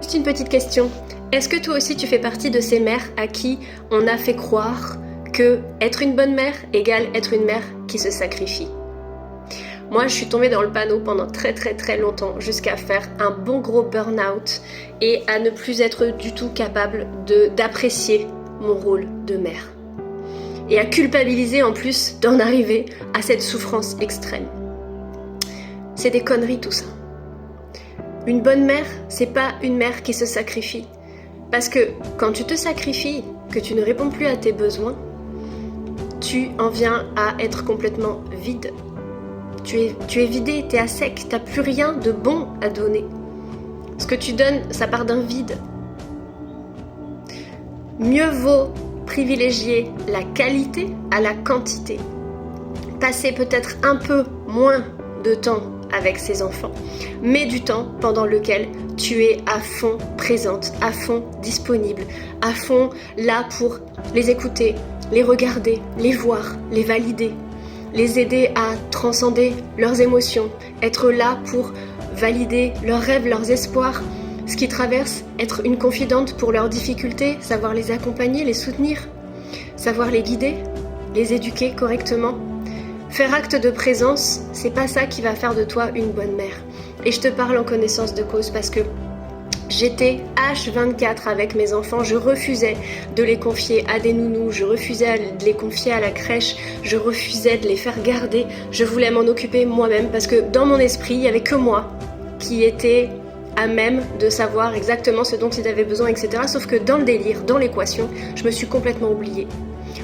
Juste une petite question. Est-ce que toi aussi tu fais partie de ces mères à qui on a fait croire que être une bonne mère égale être une mère qui se sacrifie? Moi, je suis tombée dans le panneau pendant très longtemps jusqu'à faire un bon gros burn-out et à ne plus être du tout capable d'apprécier mon rôle de mère. Et à culpabiliser en plus d'en arriver à cette souffrance extrême. C'est des conneries tout ça. Une bonne mère, c'est pas une mère qui se sacrifie. Parce que quand tu te sacrifies, que tu ne réponds plus à tes besoins, tu en viens à être complètement vide. Tu es vidé, tu es à sec, tu n'as plus rien de bon à donner. Ce que tu donnes, ça part d'un vide. Mieux vaut privilégier la qualité à la quantité. Passer peut-être un peu moins de temps avec ses enfants, mais du temps pendant lequel tu es à fond présente, à fond disponible, à fond là pour les écouter, les regarder, les voir, les valider, les aider à transcender leurs émotions, être là pour valider leurs rêves, leurs espoirs, ce qui traverse, être une confidente pour leurs difficultés, savoir les accompagner, les soutenir, savoir les guider, les éduquer correctement. Faire acte de présence, c'est pas ça qui va faire de toi une bonne mère. Et je te parle en connaissance de cause parce que j'étais H24 avec mes enfants, je refusais de les confier à des nounous, je refusais de les confier à la crèche, je refusais de les faire garder, je voulais m'en occuper moi-même parce que dans mon esprit, il n'y avait que moi qui était à même de savoir exactement ce dont ils avaient besoin, etc. Sauf que dans le délire, dans l'équation, je me suis complètement oubliée.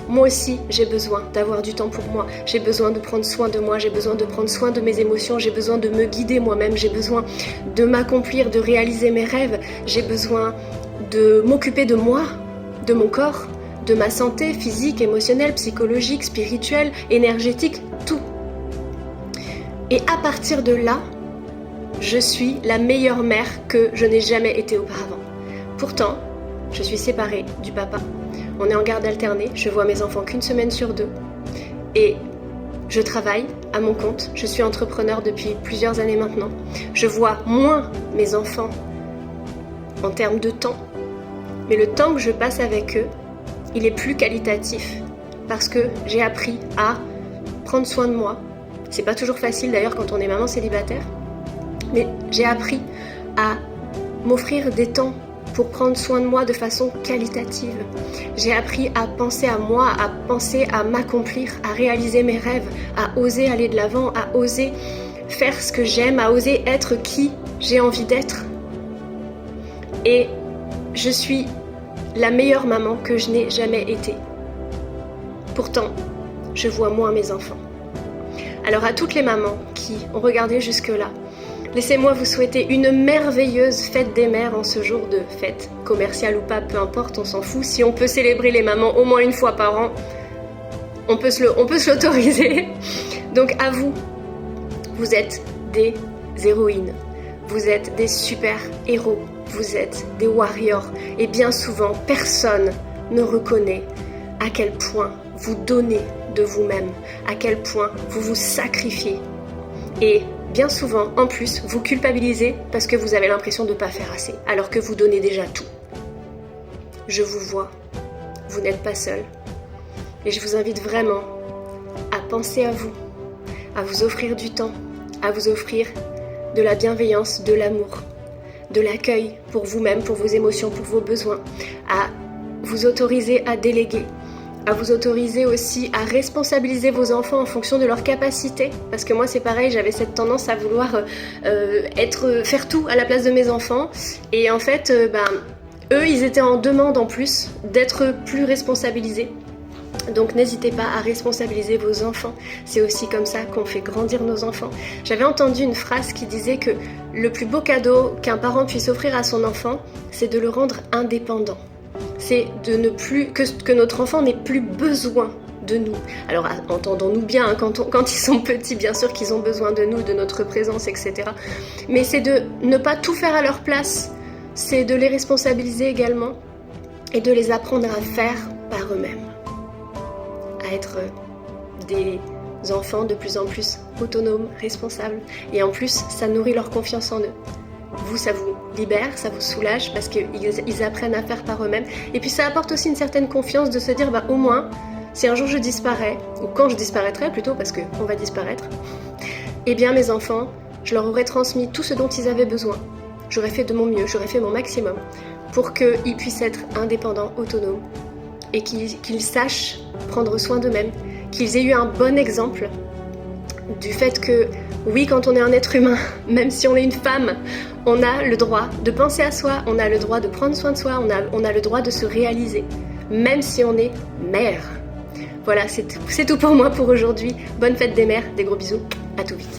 Moi aussi, j'ai besoin d'avoir du temps pour moi, j'ai besoin de prendre soin de moi, j'ai besoin de prendre soin de mes émotions, j'ai besoin de me guider moi-même, j'ai besoin de m'accomplir, de réaliser mes rêves, j'ai besoin de m'occuper de moi, de mon corps, de ma santé physique, émotionnelle, psychologique, spirituelle, énergétique, tout. Et à partir de là, je suis la meilleure mère que je n'ai jamais été auparavant. Pourtant, je suis séparée du papa. On est en garde alternée, je vois mes enfants qu'une semaine sur 2. Et je travaille à mon compte, je suis entrepreneur depuis plusieurs années maintenant. Je vois moins mes enfants en termes de temps. Mais le temps que je passe avec eux, il est plus qualitatif. Parce que j'ai appris à prendre soin de moi. C'est pas toujours facile d'ailleurs quand on est maman célibataire. Mais j'ai appris à m'offrir des temps pour prendre soin de moi de façon qualitative. J'ai appris à penser à moi, à penser à m'accomplir, à réaliser mes rêves, à oser aller de l'avant, à oser faire ce que j'aime, à oser être qui j'ai envie d'être. Et je suis la meilleure maman que je n'ai jamais été. Pourtant, je vois moins mes enfants. Alors à toutes les mamans qui ont regardé jusque-là, laissez-moi vous souhaiter une merveilleuse fête des mères en ce jour de fête, commerciale ou pas, peu importe, on s'en fout. Si on peut célébrer les mamans au moins une fois par an, on peut se l'autoriser. Donc à vous, vous êtes des héroïnes, vous êtes des super héros, vous êtes des warriors. Et bien souvent, personne ne reconnaît à quel point vous donnez de vous-même, à quel point vous vous sacrifiez. Et bien souvent, en plus, vous culpabilisez parce que vous avez l'impression de ne pas faire assez, alors que vous donnez déjà tout. Je vous vois, vous n'êtes pas seul. Et je vous invite vraiment à penser à vous offrir du temps, à vous offrir de la bienveillance, de l'amour, de l'accueil pour vous-même, pour vos émotions, pour vos besoins, à vous autoriser à déléguer, à vous autoriser aussi à responsabiliser vos enfants en fonction de leurs capacités. Parce que moi c'est pareil, j'avais cette tendance à vouloir faire tout à la place de mes enfants. Et en fait, eux ils étaient en demande en plus d'être plus responsabilisés. Donc n'hésitez pas à responsabiliser vos enfants. C'est aussi comme ça qu'on fait grandir nos enfants. J'avais entendu une phrase qui disait que le plus beau cadeau qu'un parent puisse offrir à son enfant, c'est de le rendre indépendant. C'est de ne plus que notre enfant n'ait plus besoin de nous. Alors entendons-nous bien, hein, quand ils sont petits, bien sûr qu'ils ont besoin de nous, de notre présence, etc. Mais c'est de ne pas tout faire à leur place, c'est de les responsabiliser également et de les apprendre à faire par eux-mêmes, à être des enfants de plus en plus autonomes, responsables. Et en plus, ça nourrit leur confiance en eux. Vous, ça vous libère, ça vous soulage parce qu'ils apprennent à faire par eux-mêmes. Et puis ça apporte aussi une certaine confiance de se dire au moins, si un jour je disparais, ou quand je disparaîtrai plutôt, parce qu'on va disparaître, eh bien mes enfants, je leur aurais transmis tout ce dont ils avaient besoin. J'aurais fait de mon mieux, j'aurais fait mon maximum pour qu'ils puissent être indépendants, autonomes, et qu'ils sachent prendre soin d'eux-mêmes, qu'ils aient eu un bon exemple du fait que, oui, quand on est un être humain, même si on est une femme, on a le droit de penser à soi, on a le droit de prendre soin de soi, on a le droit de se réaliser, même si on est mère. Voilà, c'est tout pour moi pour aujourd'hui. Bonne fête des mères, des gros bisous, à tout vite.